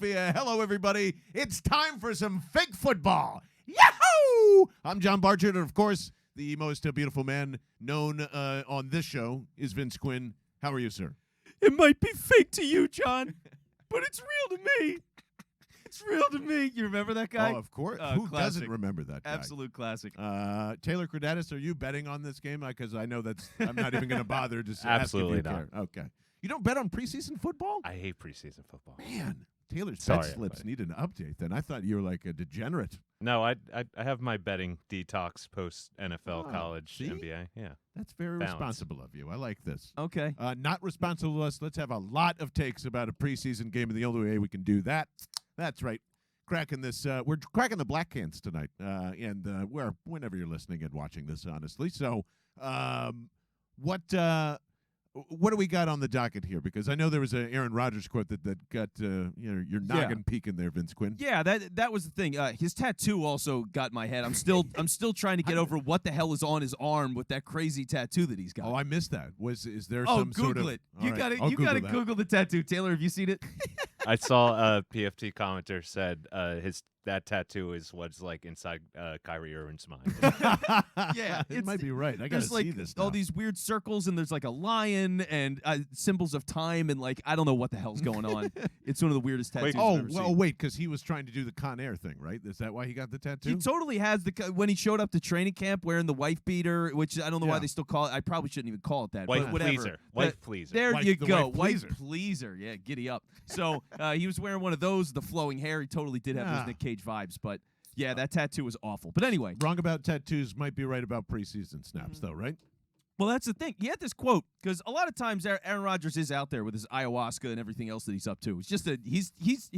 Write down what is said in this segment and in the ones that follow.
Philadelphia. Hello, everybody. It's time for some fake football. Yahoo! I'm John Barchett, and of course, the most beautiful man known on this show is Vince Quinn. How are you, sir? It might be fake to you, John, but it's real to me. It's real to me. You remember that guy? Oh, of course. Who classic. doesn't remember that guy? Absolute classic. Taylor Credatis, are you betting on this game? Because I know I'm not even going to bother to Absolutely ask if you not. care. Okay. You don't bet on preseason football? I hate preseason football. Man, Taylor's Sorry, bet slips everybody. need an update then. I thought you were like a degenerate. No, I have my betting detox post NFL, Oh, college, see? NBA. Yeah. That's very Balance. responsible of you. I like this. Okay. Not responsible of us. Let's have a lot of takes about a preseason game, and the only way we can do that, that's right. Cracking this, we're cracking the black cans tonight, and whenever you're listening and watching this, honestly. So, what do we got on the docket here? Because I know there was an Aaron Rodgers quote that got your noggin peeking there, Vince Quinn. Yeah, that was the thing. His tattoo also got my head. I'm still trying to get over what the hell is on his arm with that crazy tattoo that he's got. Oh, I missed that. Is there Oh, some Google sort of it. All You right, gotta I'll gotta that. Google the tattoo. Taylor, have you seen it? I saw a PFT commenter said that tattoo is what's like inside Kyrie Irving's mind. Yeah, it might be right. I gotta There's like see this. all now. these weird circles, and there's like a lion and symbols of time, and like I don't know what the hell's going on. It's one of the weirdest tattoos. I've ever seen. Wait, because he was trying to do the Con Air thing, right? Is that why he got the tattoo? He totally has when he showed up to training camp wearing the wife beater, which I don't know why Yeah. they still call it. I probably shouldn't even call it that. Wife but whatever. pleaser. Wife pleaser. There Wife- you the go. wife pleaser. Pleaser. Yeah, giddy up. So he was wearing one of those, the flowing hair. He totally did have Yeah. those Nick Cage vibes. But yeah, that tattoo was awful. But anyway. Wrong about tattoos, might be right about preseason snaps, though, right? Well, that's the thing. He had this quote because a lot of times Aaron Rodgers is out there with his ayahuasca and everything else that he's up to. It's just that he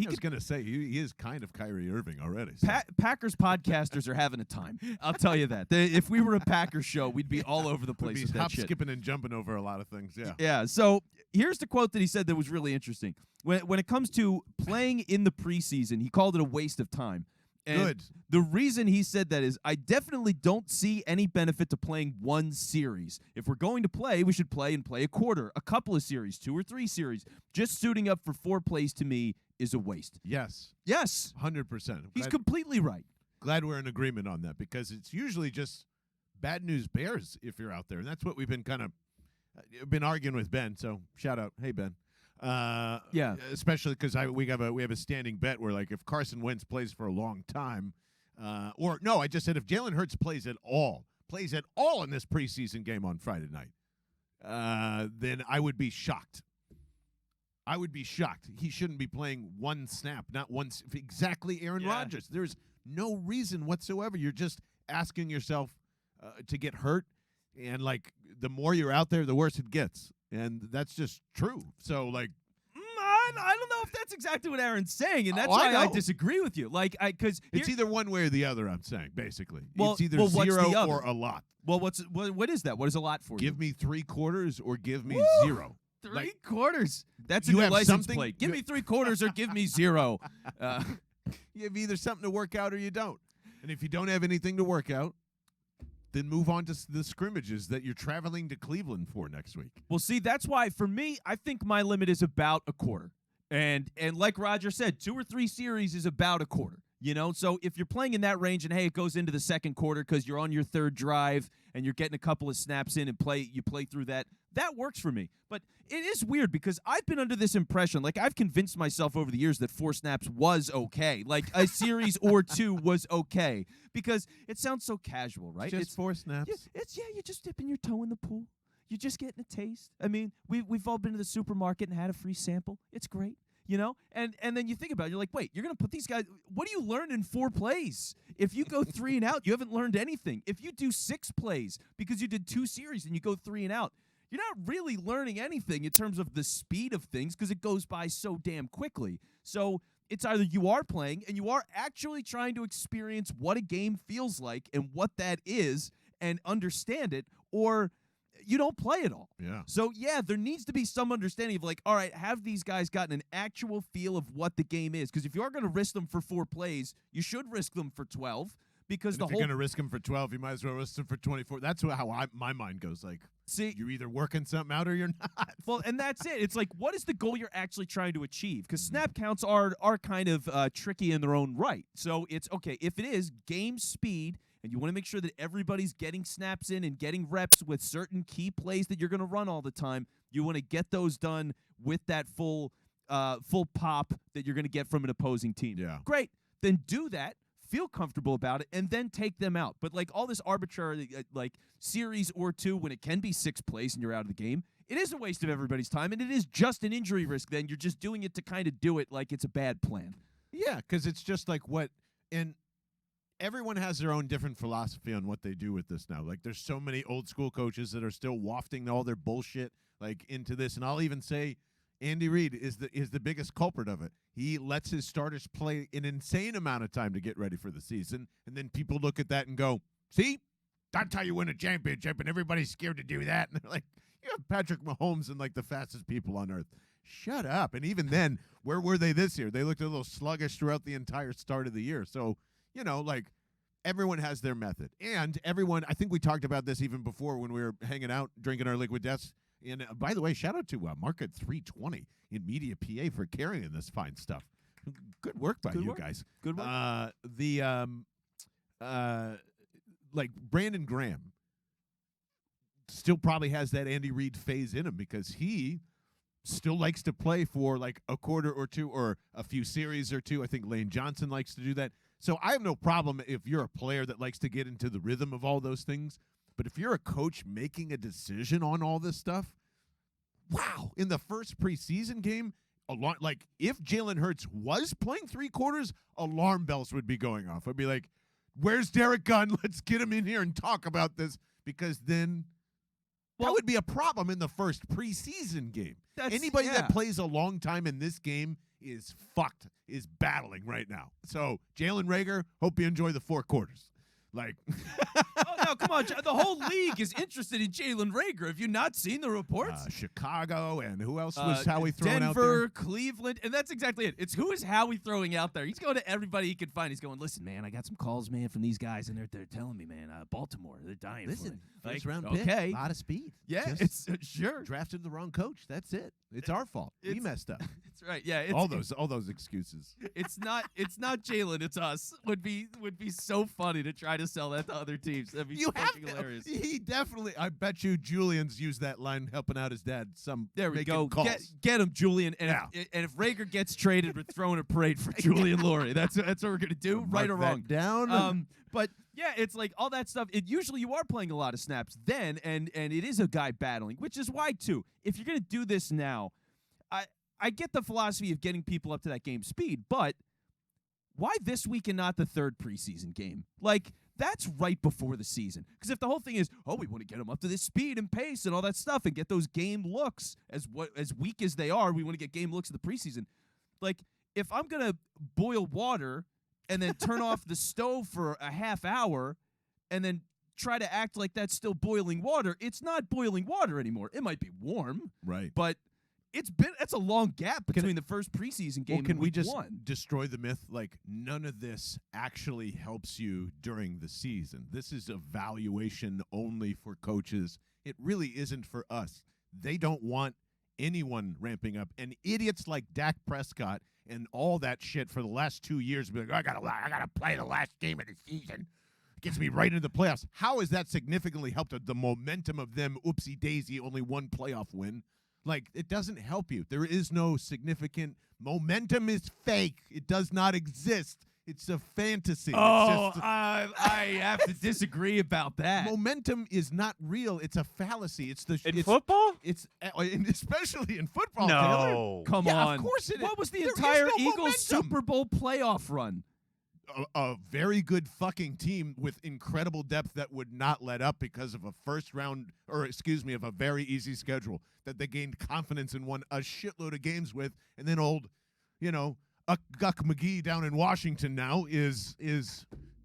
I was going to say, he is kind of Kyrie Irving already. So. Packers podcasters are having a time. I'll tell you that. If we were a Packers show, we'd be all over the Would place be with that hop, shit. skipping, and jumping over a lot of things, yeah. Yeah. So here's the quote that he said that was really interesting. When it comes to playing in the preseason, he called it a waste of time. And Good. The reason he said that is I definitely don't see any benefit to playing one series. If we're going to play, we should play and play a quarter, a couple of series, 2 or 3 series. Just suiting up for 4 plays to me is a waste. Yes, Yes. 100%. He's completely right. Glad we're in agreement on that because it's usually just bad news bears if you're out there. And that's what we've been kind of been arguing with Ben. So shout out. Hey, Ben. Yeah. Especially because we have a standing bet where, like, if Carson Wentz plays for a long time, or no, I just said if Jalen Hurts plays at all in this preseason game on Friday night, then I would be shocked. I would be shocked. He shouldn't be playing one snap, not once. Exactly, Aaron Rodgers. There's no reason whatsoever. You're just asking yourself to get hurt, and like the more you're out there, the worse it gets, and that's just true. So like. I don't know if that's exactly what Aaron's saying, and that's I why I know. disagree with you. Because It's either one way or the other, I'm saying, basically. Well- it's either well, what's the 0 other? or a lot. well, what is that? What is a lot for Give me 3 quarters or give me Woo! 0. you? 3 like- quarters. That's a You new have license something- plate. Give you- me 3 quarters or give me 0. You have either something to work out or you don't. And if you don't have anything to work out, then move on to the scrimmages that you're traveling to Cleveland for next week. Well, see, that's why for me, I think my limit is about a quarter. And like Roger said, 2 or 3 series is about a quarter. So if you're playing in that range and hey, it goes into the second quarter because you're on your 3rd drive and you're getting a couple of snaps in and you play through that works for me. But it is weird because I've been under this impression, like I've convinced myself over the years that 4 snaps was okay, like a series or 2 was okay because it sounds so casual, right? Just 4 snaps. You're just dipping your toe in the pool. You're just getting a taste. I mean, we've all been to the supermarket and had a free sample. It's great. And then you think about it, you're like, wait, you're going to put these guys, what do you learn in 4 plays? If you go 3 and out, you haven't learned anything. If you do 6 plays because you did 2 series and you go 3 and out, you're not really learning anything in terms of the speed of things because it goes by so damn quickly. So it's either you are playing and you are actually trying to experience what a game feels like and what that is and understand it, or you don't play at all. Yeah. So, yeah, there needs to be some understanding of like, all right, have these guys gotten an actual feel of what the game is? Because if you are going to risk them for 4 plays, you should risk them for 12. because And the if whole you're going to risk him for 12, you might as well risk him for 24. That's how my mind goes. Like, you're either working something out or you're not. Well, and that's it. It's like, what is the goal you're actually trying to achieve? Because snap counts are kind of tricky in their own right. So it's, okay, if it is game speed and you want to make sure that everybody's getting snaps in and getting reps with certain key plays that you're going to run all the time, you want to get those done with that full pop that you're going to get from an opposing team. Yeah. Great. Then do that. Feel comfortable about it, and then take them out. But like all this arbitrary like series or two when it can be 6 plays and you're out of the game, it is a waste of everybody's time, and it is just an injury risk then. You're just doing it to kind of do it like it's a bad plan. Yeah, because it's just like and everyone has their own different philosophy on what they do with this now. Like, there's so many old school coaches that are still wafting all their bullshit like into this, and I'll even say Andy Reid is the biggest culprit of it. He lets his starters play an insane amount of time to get ready for the season, and then people look at that and go, see, that's how you win a championship, and everybody's scared to do that. And they're like, you have Patrick Mahomes and like the fastest people on earth. Shut up. And even then, where were they this year? They looked a little sluggish throughout the entire start of the year. So, like, everyone has their method. And everyone, I think we talked about this even before when we were hanging out, drinking our liquid deaths. And by the way, shout out to Market 320 in Media PA for carrying this fine stuff. Good work by you guys. Good work. Like Brandon Graham still probably has that Andy Reid phase in him because he still likes to play for like a quarter or two or a few series or two. I think Lane Johnson likes to do that. So I have no problem if you're a player that likes to get into the rhythm of all those things. But if you're a coach making a decision on all this stuff, wow, in the first preseason game, like if Jalen Hurts was playing 3 quarters, alarm bells would be going off. I'd be like, where's Derek Gunn? Let's get him in here and talk about this, because then that would be a problem in the first preseason game. Anybody that plays a long time in this game is fucked, is battling right now. So Jalen Reagor, hope you enjoy the 4 quarters. Like, oh no, come on! The whole league is interested in Jalen Reagor. Have you not seen the reports? Chicago, and who else was Howie throwing out there? Denver, Cleveland, and that's exactly it. It's who is Howie throwing out there? He's going to everybody he can find. He's going, listen, man, I got some calls, man, from these guys, and they're telling me, man, Baltimore, they're dying. Listen, for it. first round okay, pick, a lot of speed. Yeah, just it's sure drafted the wrong coach. That's it. It's our fault. We messed up. That's right. Yeah, all those excuses. It's not Jalen. It's us. Would be so funny to try to sell that to other teams. That'd be fucking hilarious. He definitely. I bet you Julian's used that line helping out his dad. There we go. Calls. Get him, Julian. And if Reagor gets traded, we're throwing a parade for Julian Lurie. That's what we're gonna do. Mark right or wrong. Down. But yeah, it's like all that stuff. Usually you are playing a lot of snaps then, and it is a guy battling, which is why too. If you're gonna do this now, I get the philosophy of getting people up to that game speed, but why this week and not the third preseason game? Like, that's right before the season. Because if the whole thing is, we want to get them up to this speed and pace and all that stuff and get those game looks as weak as they are, we want to get game looks in the preseason. Like, if I'm going to boil water and then turn off the stove for a half hour and then try to act like that's still boiling water, it's not boiling water anymore. It might be warm. Right. But it's a long gap between the first preseason game and can we week just 1. destroy the myth? Like, none of this actually helps you during the season. This is evaluation only for coaches. It really isn't for us. They don't want anyone ramping up. And idiots like Dak Prescott and all that shit for the last 2 years be like, I gotta play the last game of the season. It gets me right into the playoffs. How has that significantly helped the momentum of them? Oopsie daisy, only 1 playoff win. Like, it doesn't help you. There is no significant momentum. Is fake. It does not exist. It's a fantasy. I have to disagree about that. Momentum is not real. It's a fallacy. It's football. It's especially in football. No, Taylor. Come on. Of course it is. What was the There entire is no Eagles momentum. Super Bowl playoff run? A very good fucking team with incredible depth that would not let up because of a of a very easy schedule that they gained confidence and won a shitload of games with, and then Guck McGee down in Washington now is.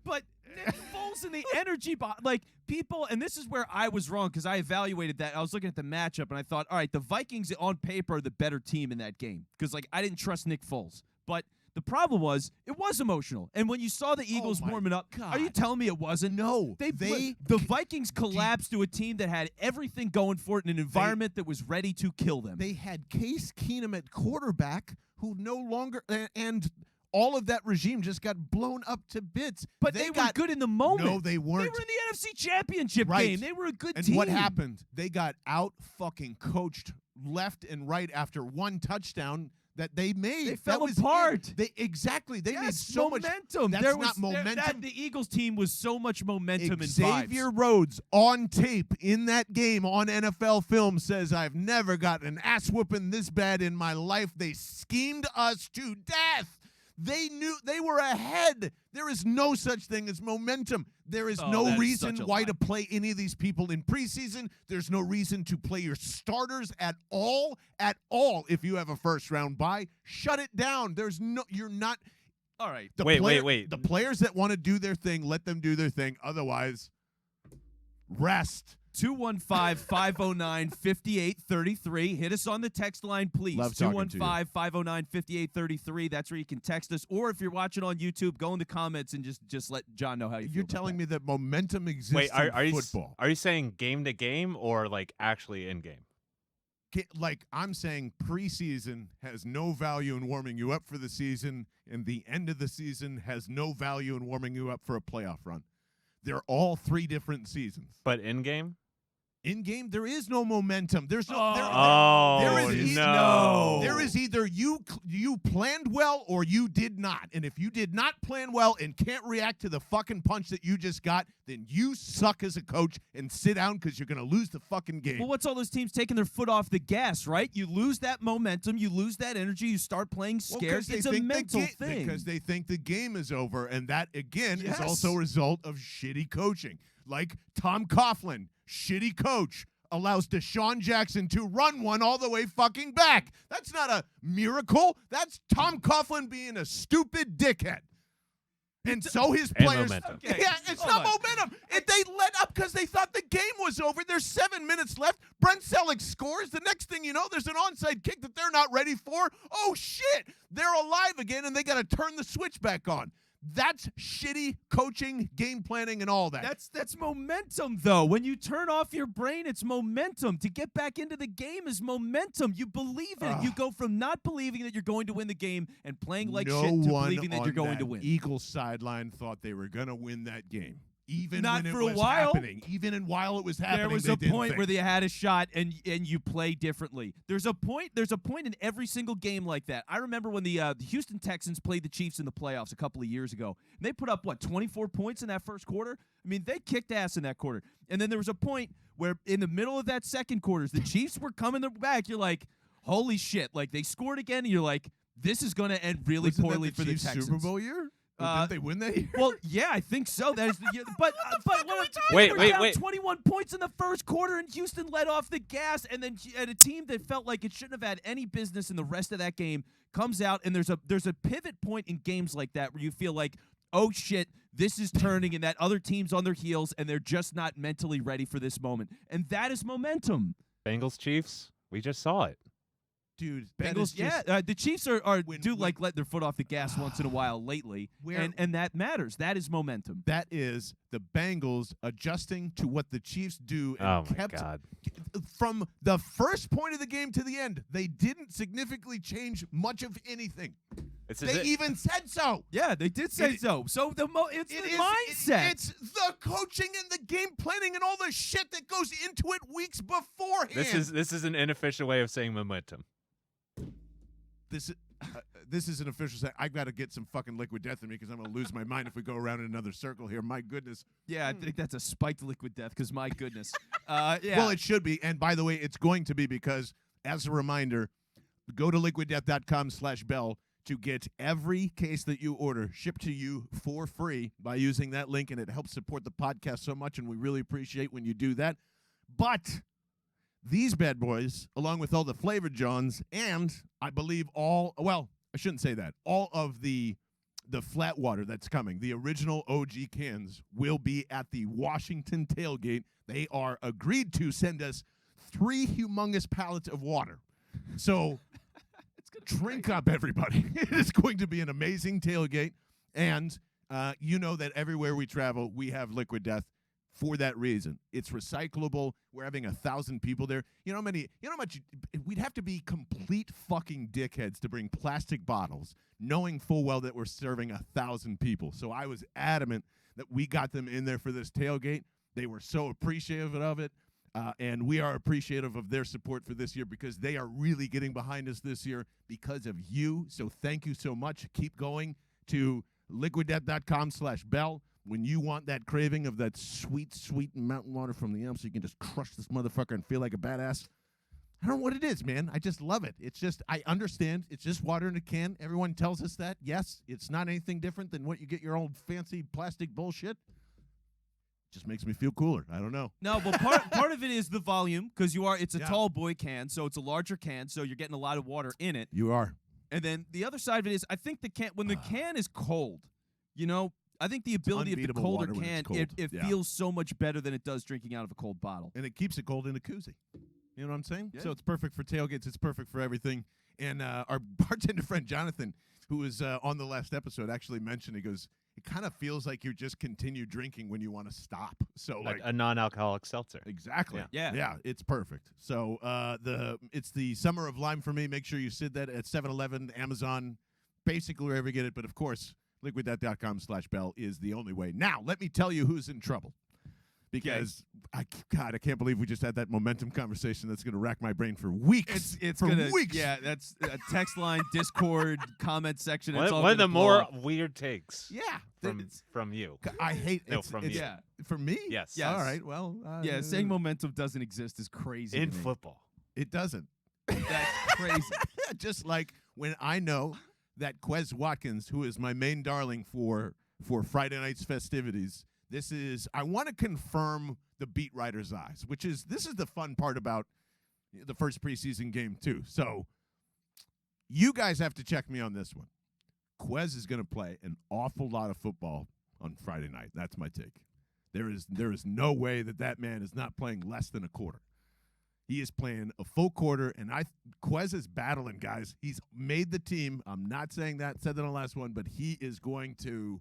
But Nick Foles and the energy, like people, and this is where I was wrong because I evaluated that. I was looking at the matchup and I thought, all right, the Vikings on paper are the better team in that game because I didn't trust Nick Foles. But The problem was it was emotional. And when you saw the Eagles my warming up, God. are you telling me it wasn't? No, The Vikings collapsed to a team that had everything going for it in an environment that was ready to kill them. They had Case Keenum at quarterback, who no longer and all of that regime just got blown up to bits. But they were good in the moment. No, they weren't. They were in the NFC Championship Right. game. They were a good And team. what happened? They got out fucking coached left and right after one touchdown that they made. They That fell was apart. it. They made Yes, so much momentum. That's There not was, momentum. the Eagles team was so much momentum and Xavier vibes. Rhodes on tape in that game on NFL film says, "I've never gotten an ass whooping this bad in my life. They schemed us to death. They knew they were ahead. There is no such thing as momentum. There is Oh, no that is reason such a why lie. to play any of these people in preseason. There's no reason to play your starters at all if you have a first-round bye. Shut it down. You're not All right. Wait. The players that want to do their thing, let them do their thing. Otherwise, rest. 215-509-5833. Hit us on the text line, please. Love talking to you. 215-509-5833. That's where you can text us. Or if you're watching on YouTube, go in the comments and just let John know how you feel. You're telling me that momentum exists Wait, are in you football. are you saying game to game or like actually in game? Like I'm saying, preseason has no value in warming you up for the season, and the end of the season has no value in warming you up for a playoff run. They're all three different seasons. But in game? In game, there is no momentum. There's no. There is either you planned well or you did not. And if you did not plan well and can't react to the fucking punch that you just got, then you suck as a coach and sit down because you're going to lose the fucking game. Well, what's all those teams taking their foot off the gas, right? You lose that momentum. You lose that energy. You start playing scared. It's a mental thing. Because they think the game is over. And that, again, Yes. is also a result of shitty coaching. Like Tom Coughlin, shitty coach, allows Deshaun Jackson to run one all the way fucking back. That's not a miracle. That's Tom Coughlin being a stupid dickhead. And so his And players. momentum. Okay. Yeah, it's Hold not on. momentum. If they let up because they thought the game was over. There's 7 minutes left. Brent Selleck scores. The next thing you know, there's an onside kick that they're not ready for. Oh, shit. They're alive again, and they got to turn the switch back on. That's shitty coaching, game planning, and all that. That's momentum, though. When you turn off your brain, it's momentum. To get back into the game is momentum. You believe in it. You go from not believing that you're going to win the game and playing like no shit to one believing that on you're going that to win. Eagles sideline thought they were going to win that game. Even Not when for it a was while. happening. Even while it was happening, There was they a didn't point think. where they had a shot and you play differently. There's a point in every single game like that. I remember when the Houston Texans played the Chiefs in the playoffs a couple of years ago. And they put up 24 points in that first quarter. I mean, they kicked ass in that quarter. And then there was a point where in the middle of that second quarter, the Chiefs were coming back. You're like, holy shit. Like they scored again and you're like, this is going to end really Wasn't that poorly the for the Chiefs' Texans. Super Bowl year? Didn't they win that year? Well, yeah, I think so. That is the year. But Wait, they were wait, down wait. 21 points in the first quarter, and Houston let off the gas. And then a team that felt like it shouldn't have had any business in the rest of that game comes out, and there's a pivot point in games like that where you feel like, oh shit, this is turning, and that other team's on their heels, and they're just not mentally ready for this moment. And that is momentum. Bengals Chiefs, we just saw it. Dude, that is Bengals, just, the Chiefs like let their foot off the gas once in a while lately, and that matters. That is momentum. that is the Bengals adjusting to what the Chiefs do. And Oh my kept God. From the first point of the game to the end, they didn't significantly change much of anything. They even said so. Yeah, they did say so. So it's It the is- mindset. It's the coaching and the game planning and all the shit that goes into it weeks beforehand. This is an inofficial way of saying momentum. This is an official say. I've got to get some fucking liquid death in me because I'm going to lose my mind if we go around in another circle here. My goodness. Yeah, I think that's a spiked liquid death because my goodness. Yeah. Well, it should be. And by the way, it's going to be because, as a reminder, go to liquiddeath.com/bell to get every case that you order shipped to you for free by using that link. And it helps support the podcast so much. And we really appreciate when you do that. But these bad boys, along with all the flavored Johns, and I believe all of the flat water that's coming, the original OG cans, will be at the Washington tailgate. They are agreed to send us 3 humongous pallets of water. So Drink up, everybody. It is going to be an amazing tailgate. And you know that everywhere we travel, we have Liquid Death for that reason. It's recyclable. We're having 1,000 people there. You know how much we'd have to be complete fucking dickheads to bring plastic bottles, knowing full well that we're serving 1,000 people. So I was adamant that we got them in there for this tailgate. They were so appreciative of it. And we are appreciative of their support for this year because they are really getting behind us this year because of you. So thank you so much. Keep going to liquiddeath.com/bell when you want that craving of that sweet, sweet mountain water from the Alps so you can just crush this motherfucker and feel like a badass. I don't know what it is, man. I just love it. It's just, I understand. It's just water in a can. Everyone tells us that. Yes, it's not anything different than what you get your old fancy plastic bullshit. Just makes me feel cooler. I don't know. No, but part of it is the volume because it's a tall boy can, so it's a larger can, so you're getting a lot of water in it. You are. And then the other side of it is I think when the can is cold, I think the ability of the colder can, it feels so much better than it does drinking out of a cold bottle. And it keeps it cold in a koozie. You know what I'm saying? Yeah. So it's perfect for tailgates. It's perfect for everything. And our bartender friend, Jonathan, who was on the last episode, actually mentioned, he goes, it kind of feels like you just continue drinking when you want to stop. So like a non-alcoholic seltzer. Exactly. Yeah. It's perfect. So it's the summer of lime for me. Make sure you sit that at 7-Eleven, Amazon, basically wherever you get it. But of course, liquiddeath.com/bell is the only way. Now, let me tell you who's in trouble. Because I can't believe we just had that momentum conversation that's going to rack my brain for weeks. It's weeks. Yeah, that's a text line, Discord, comment section. One It's all of the gonna blow more up. weird takes. Yeah. From you. I hate No, it's, from it's, you. Yeah. For me? Yes. Yes. All right. Well. Saying momentum doesn't exist is crazy. In to me. football. It doesn't. That's crazy. Just like when I know that Quez Watkins, who is my main darling for Friday night's festivities, I want to confirm the beat writer's eyes, this is the fun part about the first preseason game too. So you guys have to check me on this one. Quez is going to play an awful lot of football on Friday night. That's my take. There is no way that man is not playing less than a quarter. He is playing a full quarter, and Quez is battling, guys. He's made the team. I'm not saying that, said that on the last one, but he is going to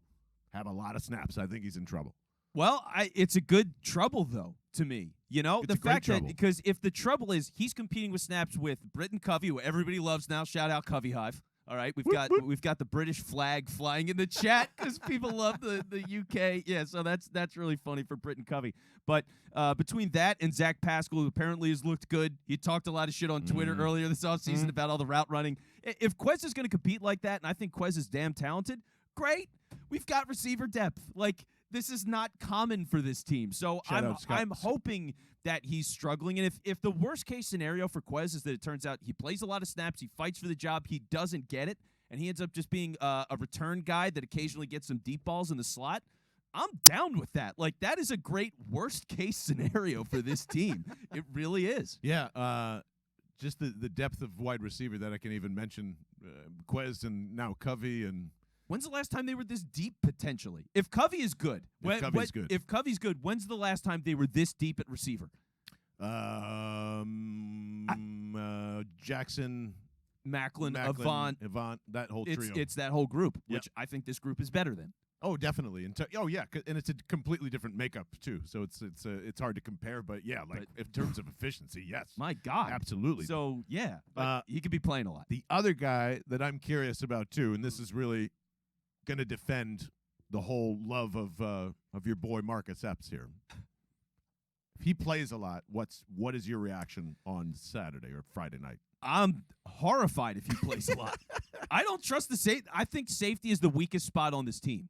have a lot of snaps. I think he's in trouble. Well, it's a good trouble, though, to me. It's the a great fact that trouble. because if the trouble is he's competing with snaps with Britton Covey, who everybody loves now, shout out Covey Hive. All right, we've got the British flag flying in the chat because people love the UK. Yeah, so that's really funny for Britton Covey. But between that and Zach Pascal, who apparently has looked good, he talked a lot of shit on Twitter earlier this offseason about all the route running. If Quez is going to compete like that, and I think Quez is damn talented, great. We've got receiver depth. Like, this is not common for this team. So I'm hoping that he's struggling. And if the worst case scenario for Quez is that it turns out he plays a lot of snaps, he fights for the job, he doesn't get it, and he ends up just being a return guy that occasionally gets some deep balls in the slot, I'm down with that. Like, that is a great worst case scenario for this team. It really is. Yeah, just the depth of wide receiver that I can even mention. Quez and now Covey and when's the last time they were this deep potentially? If Covey is good, if Covey's good, when's the last time they were this deep at receiver? Jackson, Macklin, Avant, that whole trio. It's that whole group, which I think this group is better than. Oh, definitely. And it's a completely different makeup too. So it's hard to compare, but yeah, in terms of efficiency, yes. My God, absolutely. So yeah, he could be playing a lot. The other guy that I'm curious about too, and this is really going to defend the whole love of your boy Marcus Epps here. If he plays a lot, what is your reaction on Saturday or Friday night? I'm horrified if he plays a lot. I don't trust the safety. I think safety is the weakest spot on this team.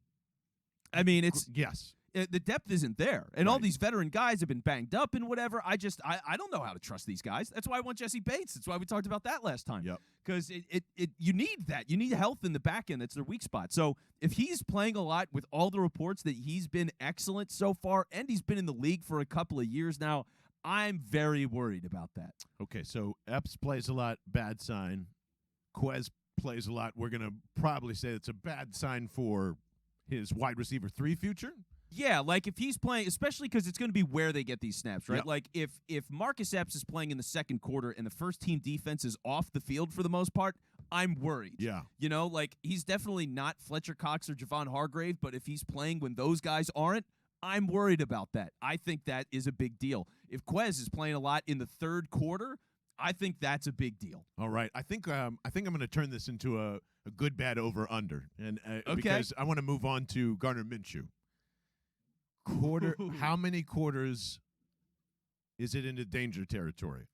I mean, the depth isn't there, and all these veteran guys have been banged up and whatever. I don't know how to trust these guys. That's why I want Jesse Bates. That's why we talked about that last time. Yep. Because you need that. You need health in the back end. That's their weak spot. So if he's playing a lot with all the reports that he's been excellent so far, and he's been in the league for a couple of years now, I'm very worried about that. Okay, so Epps plays a lot, bad sign. Quez plays a lot. We're going to probably say it's a bad sign for his wide receiver 3 future. Yeah, like if he's playing, especially because it's going to be where they get these snaps, right? Yep. Like if Marcus Epps is playing in the second quarter and the first team defense is off the field for the most part, I'm worried. Yeah. You know, like he's definitely not Fletcher Cox or Javon Hargrave, but if he's playing when those guys aren't, I'm worried about that. I think that is a big deal. If Quez is playing a lot in the third quarter, I think that's a big deal. All right. I think I'm going to turn this into a good bad over under, and Okay. because I want to move on to Gardner Minshew. How many quarters is it into danger territory?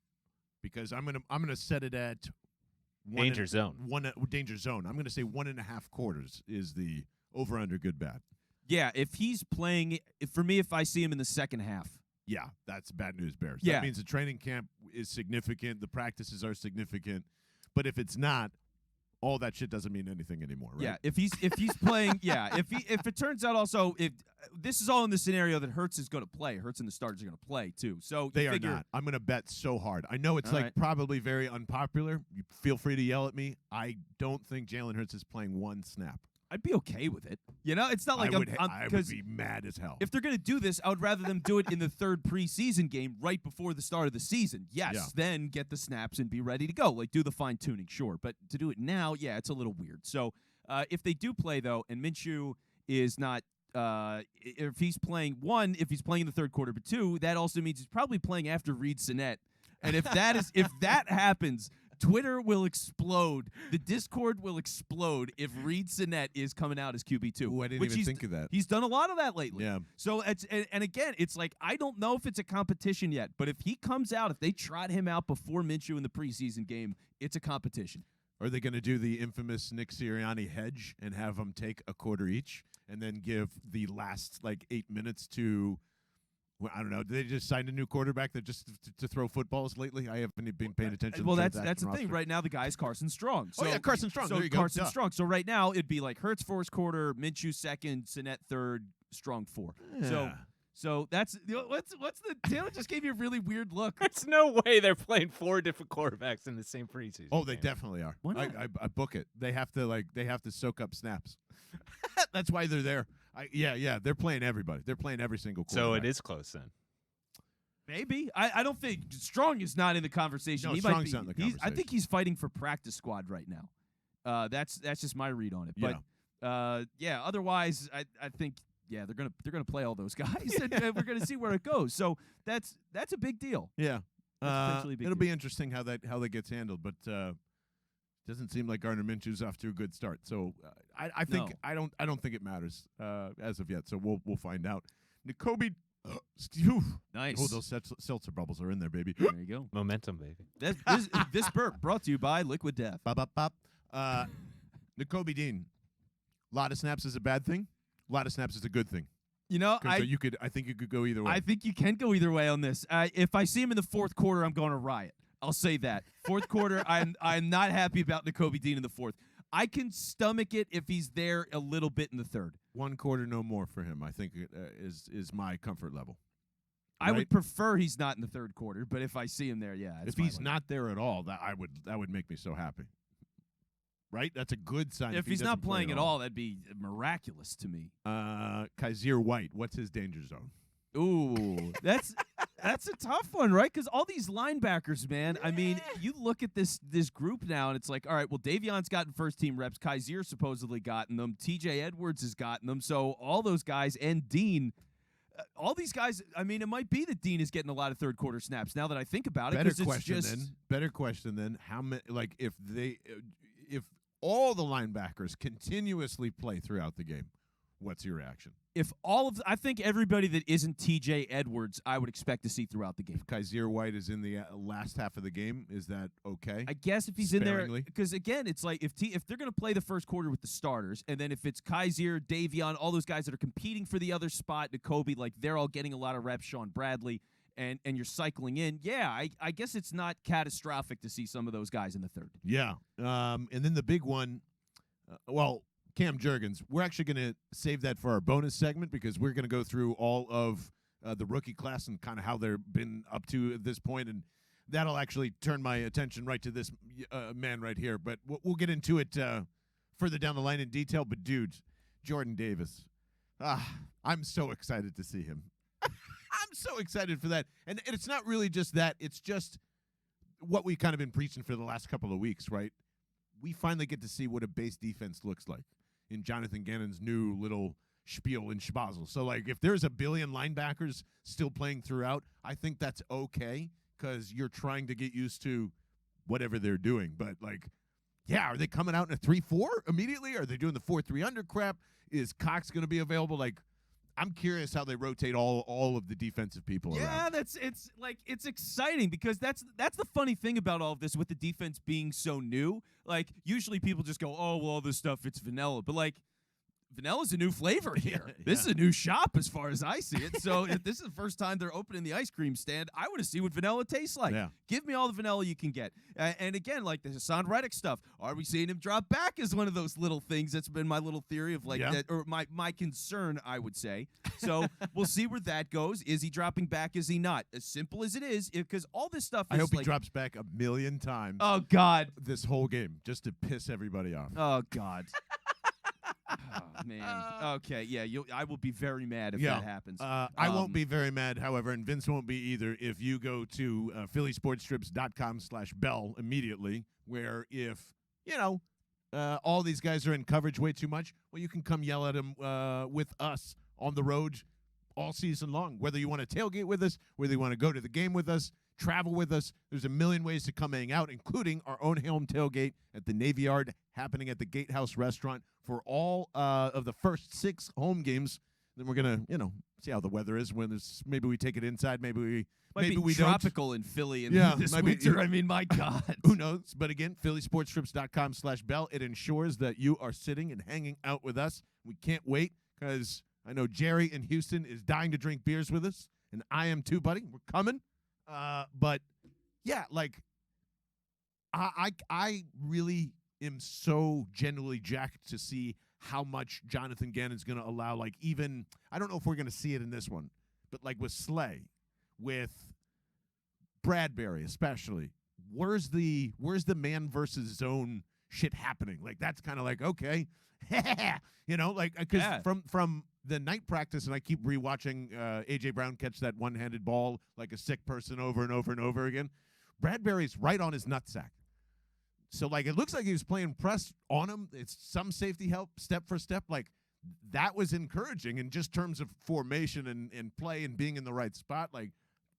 Because I'm gonna set it at Danger zone. Danger zone. I'm gonna say 1.5 quarters is the over under good bad. Yeah, if he's playing, for me, if I see him in the second half. Yeah, that's bad news, Bears. Yeah. That means the training camp is significant, the practices are significant, but if it's not, all that shit doesn't mean anything anymore, right? Yeah, if he's playing, if it turns out also if this is all in the scenario that Hurts is going to play, Hurts and the starters are going to play too. So They you are figure, not. I'm going to bet so hard. I know it's All like right. probably very unpopular. You feel free to yell at me. I don't think Jalen Hurts is playing one snap. I'd be okay with it. You know, it's not like I would because be mad as hell. if they're going to do this, I would rather them do it in the third preseason game right before the start of the season. Yes, Yeah. then get the snaps and be ready to go. Like, do the fine-tuning, sure. But to do it now, yeah, it's a little weird. So if they do play, though, and Minshew is not if he's playing in the third quarter, but two, that also means he's probably playing after Reed Sinnett. And if that happens, Twitter will explode. The Discord will explode if Reed Sinnett is coming out as QB2. Ooh, I didn't even think of that. He's done a lot of that lately. Yeah. So and again, it's like I don't know if it's a competition yet, but if he comes out, if they trot him out before Minshew in the preseason game, it's a competition. Are they going to do the infamous Nick Sirianni hedge and have them take a quarter each and then give the last 8 minutes to? Well, I don't know. Did they just sign a new quarterback that just to throw footballs lately? I haven't been paying attention. Well, to that's the transaction thing. roster. Right now, the guy is Carson Strong. Oh, yeah, Carson Strong. So There you go. Carson Duh. Strong. So right now, it'd be like Hurts first quarter, Minshew second, Sinnett third, Strong 4. Yeah. So that's what's the Taylor just gave you a really weird look. There's no way they're playing 4 different quarterbacks in the same preseason. Oh, they game. definitely are. Why not? I book it. They have to soak up snaps. That's why they're there. Yeah. They're playing everybody. They're playing every single quarterback. So it is close then. Maybe I don't think Strong is not in the conversation. No, he Strong's might be, not in the I think conversation. he's fighting for practice squad right now. That's just my read on it. But otherwise I think they're gonna play all those guys and we're gonna see where it goes. So that's a big deal. Yeah. That's potentially a big It'll deal. be interesting how that gets handled, but doesn't seem like Gardner Minshew's off to a good start. So I think No. I don't think it matters as of yet. So we'll find out. N'Kobe, phew. Nice. Oh, those seltzer bubbles are in there, baby. There you go. Momentum, baby. This burp brought to you by Liquid Death. Bop, bop, bop. N'Kobe Dean, a lot of snaps is a bad thing. A lot of snaps is a good thing. You know, I think you could go either way. I think you can go either way on this. If I see him in the fourth quarter, I'm going to riot. I'll say that. Fourth quarter, I'm not happy about N'Kobe Dean in the fourth. I can stomach it if he's there a little bit in the third. 1 quarter, no more for him. I think is my comfort level. I Right? would prefer he's not in the third quarter, but if I see him there, yeah. If he's not there at all, that would make me so happy. Right? That's a good sign. if he he's not doesn't play playing at all, that'd be miraculous to me. Kaiser White, what's his danger zone? Ooh, that's a tough one, right? Because all these linebackers, man. I mean, you look at this group now, and it's like, all right, well, Davion's gotten first team reps. Kaiser supposedly gotten them. T.J. Edwards has gotten them. So all those guys and Dean, all these guys. I mean, it might be that Dean is getting a lot of third quarter snaps. Now that I think about it, Better 'cause it's question just, then. Better question then. How many? Like if all the linebackers continuously play throughout the game, what's your reaction? If I think everybody that isn't T.J. Edwards, I would expect to see throughout the game. If Kaiser White is in the last half of the game, is that okay? I guess if he's in there, Sparingly. because again, it's like if they're going to play the first quarter with the starters, and then if it's Kaiser, Davion, all those guys that are competing for the other spot, N'Kobe, like they're all getting a lot of reps, Sean Bradley, and you're cycling in, I guess it's not catastrophic to see some of those guys in the third. Yeah. And then the big one, Cam Jurgens. We're actually going to save that for our bonus segment because we're going to go through all of the rookie class and kind of how they've been up to at this point, and that'll actually turn my attention right to this man right here. But we'll get into it further down the line in detail. But, dude, Jordan Davis, I'm so excited to see him. I'm so excited for that. And it's not really just that. It's just what we've kind of been preaching for the last couple of weeks, right? we finally get to see what a base defense looks like in Jonathan Gannon's new little spiel in Schmazel. So, like, if there's a billion linebackers still playing throughout, I think that's okay because you're trying to get used to whatever they're doing. But, like, yeah, are they coming out in a 3-4 immediately? Are they doing the 4-3 under crap? Is Cox going to be available? Like, I'm curious how they rotate all of the defensive people around. Yeah, it's exciting because that's the funny thing about all of this with the defense being so new. Like, usually people just go, oh, well, all this stuff, it's vanilla. But, like, vanilla's a new flavor here. Yeah. This is a new shop as far as I see it. So if this is the first time they're opening the ice cream stand, I want to see what vanilla tastes like. Yeah. Give me all the vanilla you can get. And again, like the Hassan Reddick stuff, are we seeing him drop back is one of those little things that's been my little theory of like that, or my concern, I would say. So we'll see where that goes. Is he dropping back? Is he not? As simple as it is, because all this stuff is I hope like, he drops back a million times oh, God. this whole game just to piss everybody off. Oh, God. Oh, man. Okay, yeah, I will be very mad if that happens. I won't be very mad, however, and Vince won't be either if you go to phillysportstrips.com/bell immediately, where if, all these guys are in coverage way too much, well, you can come yell at them with us on the road all season long. Whether you want to tailgate with us, whether you want to go to the game with us, travel with us, there's a million ways to come hang out, including our own home tailgate at the Navy Yard happening at the Gatehouse Restaurant for all of the first 6 home games. Then we're going to, see how the weather is. Maybe we take it inside, maybe we don't. Tropical in Philly this might winter. Be, I mean, my God. Who knows? But again, phillysportstrips.com/bell. It ensures that you are sitting and hanging out with us. We can't wait because I know Jerry in Houston is dying to drink beers with us, and I am too, buddy. We're coming. But yeah, like I really am so genuinely jacked to see how much Jonathan Gannon's going to allow. Like, even I don't know if we're going to see it in this one, but like with Slay, with Bradbury especially, where's the man versus zone shit happening? Like, that's kind of like, okay, like because from the night practice, and I keep rewatching A.J. Brown catch that one-handed ball like a sick person over and over and over again. Bradbury's right on his nutsack. So, like, it looks like he was playing press on him. It's some safety help, step for step. Like, that was encouraging in just terms of formation and play and being in the right spot. Like,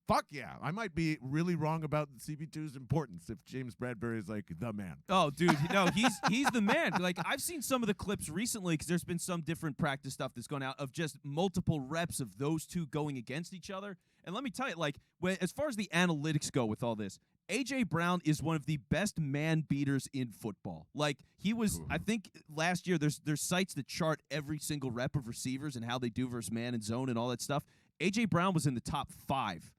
fuck yeah. I might be really wrong about CB2's importance if James Bradbury is, like, the man. Oh, dude, no, he's the man. Like, I've seen some of the clips recently because there's been some different practice stuff that's gone out of just multiple reps of those two going against each other. And let me tell you, like, as far as the analytics go with all this, A.J. Brown is one of the best man beaters in football. Like, he was, I think last year, there's sites that chart every single rep of receivers and how they do versus man and zone and all that stuff. A.J. Brown was in the top 5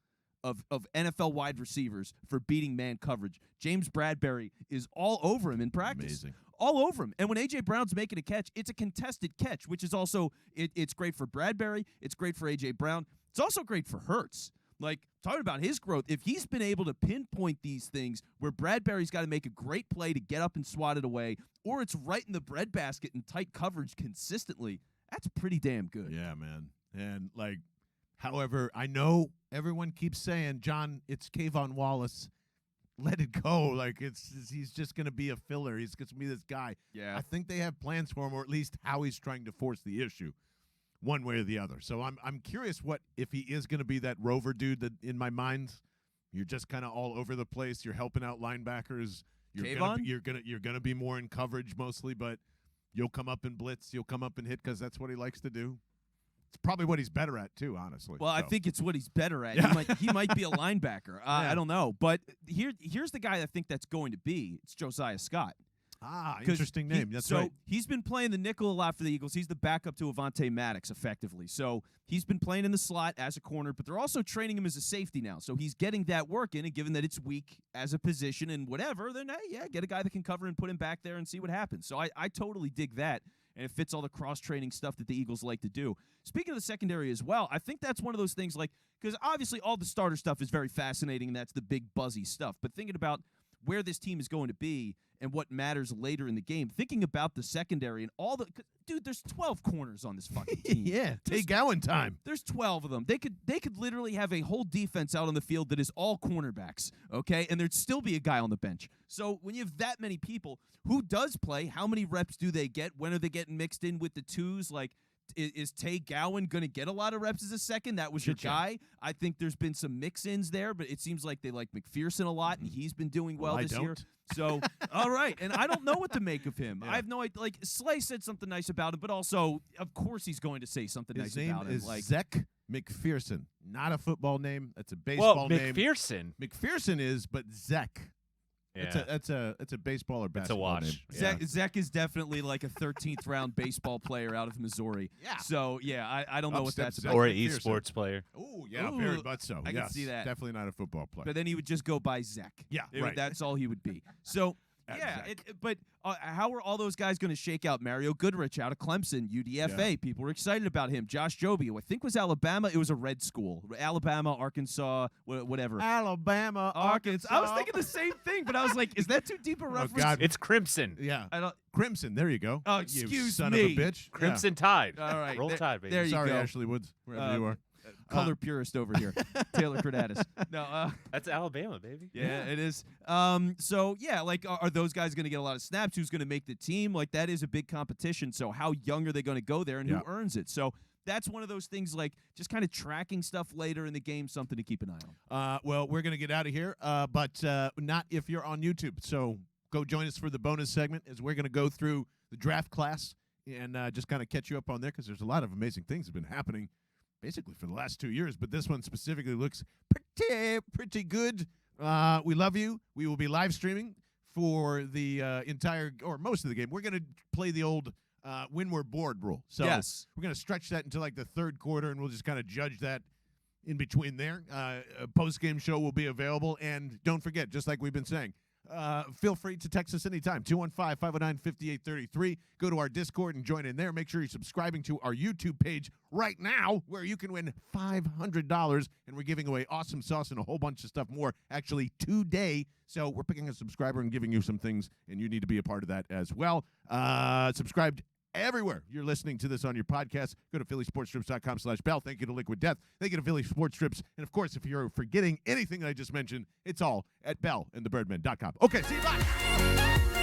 of NFL wide receivers for beating man coverage. James Bradbury is all over him in practice. Amazing. All over him. And when A.J. Brown's making a catch, it's a contested catch, which is also, it's great for Bradbury. It's great for A.J. Brown. It's also great for Hurts. Like, talking about his growth, if he's been able to pinpoint these things where Bradbury's got to make a great play to get up and swat it away, or it's right in the breadbasket in tight coverage consistently, that's pretty damn good. Yeah, man. And, like, however, I know everyone keeps saying, John, it's Kayvon Wallace. Let it go. Like, he's just going to be a filler. He's going to be this guy. Yeah. I think they have plans for him, or at least how he's trying to force the issue one way or the other. So I'm curious what if he is going to be that rover dude that in my mind you're just kind of all over the place. You're helping out linebackers. You're gonna be more in coverage mostly, but you'll come up and blitz. You'll come up and hit because that's what he likes to do. It's probably what he's better at too, honestly. Well, I think it's what he's better at. Yeah. He might be a linebacker. I don't know, but here's the guy I think that's going to be. It's Josiah Scott. Interesting name. That's right. So he's been playing the nickel a lot for the Eagles. He's the backup to Avonte Maddox, effectively. So he's been playing in the slot as a corner, but they're also training him as a safety now. So he's getting that work in, and given that it's weak as a position and whatever, then, hey, yeah, get a guy that can cover and put him back there and see what happens. So I totally dig that, and it fits all the cross-training stuff that the Eagles like to do. Speaking of the secondary as well, I think that's one of those things, like, because obviously all the starter stuff is very fascinating, and that's the big buzzy stuff. But thinking about where this team is going to be and what matters later in the game, thinking about the secondary and all the dude, there's 12 corners on this fucking team. Yeah, take Gowan time. There's 12 of them. They could literally have a whole defense out on the field that is all cornerbacks, okay? And there'd still be a guy on the bench. So when you have that many people, who does play? How many reps do they get? When are they getting mixed in with the twos? Like, is Tay Gowan going to get a lot of reps as a second? That was your guy. I think there's been some mix-ins there, but it seems like they like McPherson a lot, and he's been doing well this year. So, all right. And I don't know what to make of him. Yeah. I have no idea. Like, Slay said something nice about him, but also, of course, he's going to say something nice about him. His name like is Zech McPherson. Not a football name. That's a baseball name. McPherson. McPherson is, but Zech. Yeah. It's a baseball or basketball name. Yeah. Zech is definitely like a 13th round baseball player out of Missouri. Yeah. So yeah, I don't know what that's about. Or an esports player. Oh yeah, very much so. I can see that. Definitely not a football player. But then he would just go by Zech. Yeah, right. That's all he would be. So yeah, but how are all those guys going to shake out? Mario Goodrich out of Clemson, UDFA. Yeah. People were excited about him. Josh Jobe, who I think was Alabama. It was a red school. Alabama, Arkansas, whatever. Alabama, Arkansas. I was thinking the same thing, but I was like, is that too deep a reference? God. It's Crimson. Yeah. I don't. Crimson. There you go. Oh, You excuse son me. of a bitch. Crimson Tide. All right. Roll Tide, baby. There you Sorry, go. Ashley Woods, wherever you are. Color purist over here, Taylor Cordatis. No, That's Alabama, baby. yeah, it is. So yeah, like, are those guys going to get a lot of snaps? Who's going to make the team? Like, that is a big competition. So how young are they going to go there, and who earns it? So that's one of those things, like just kind of tracking stuff later in the game, something to keep an eye on. Well, we're going to get out of here, but not if you're on YouTube. So go join us for the bonus segment as we're going to go through the draft class and just kind of catch you up on there because there's a lot of amazing things that have been happening basically for the last 2 years, but this one specifically looks pretty good. We love you. We will be live streaming for the entire or most of the game. We're going to play the old when we're bored rule. So we're going to stretch that until like the third quarter, and we'll just kind of judge that in between there. A post-game show will be available, and don't forget, just like we've been saying, feel free to text us anytime, 215-509-5833. Go to our Discord and join in there. Make sure you're subscribing to our YouTube page right now where you can win $500, and we're giving away awesome sauce and a whole bunch of stuff more actually today. So we're picking a subscriber and giving you some things, and you need to be a part of that as well. Subscribe everywhere you're listening to this on your podcast. Go to phillysportstrips.com/Bell. Thank you to Liquid Death. Thank you to Philly Sports Strips. And, of course, if you're forgetting anything that I just mentioned, it's all at bellandthebirdmen.com. Okay, see you. Bye.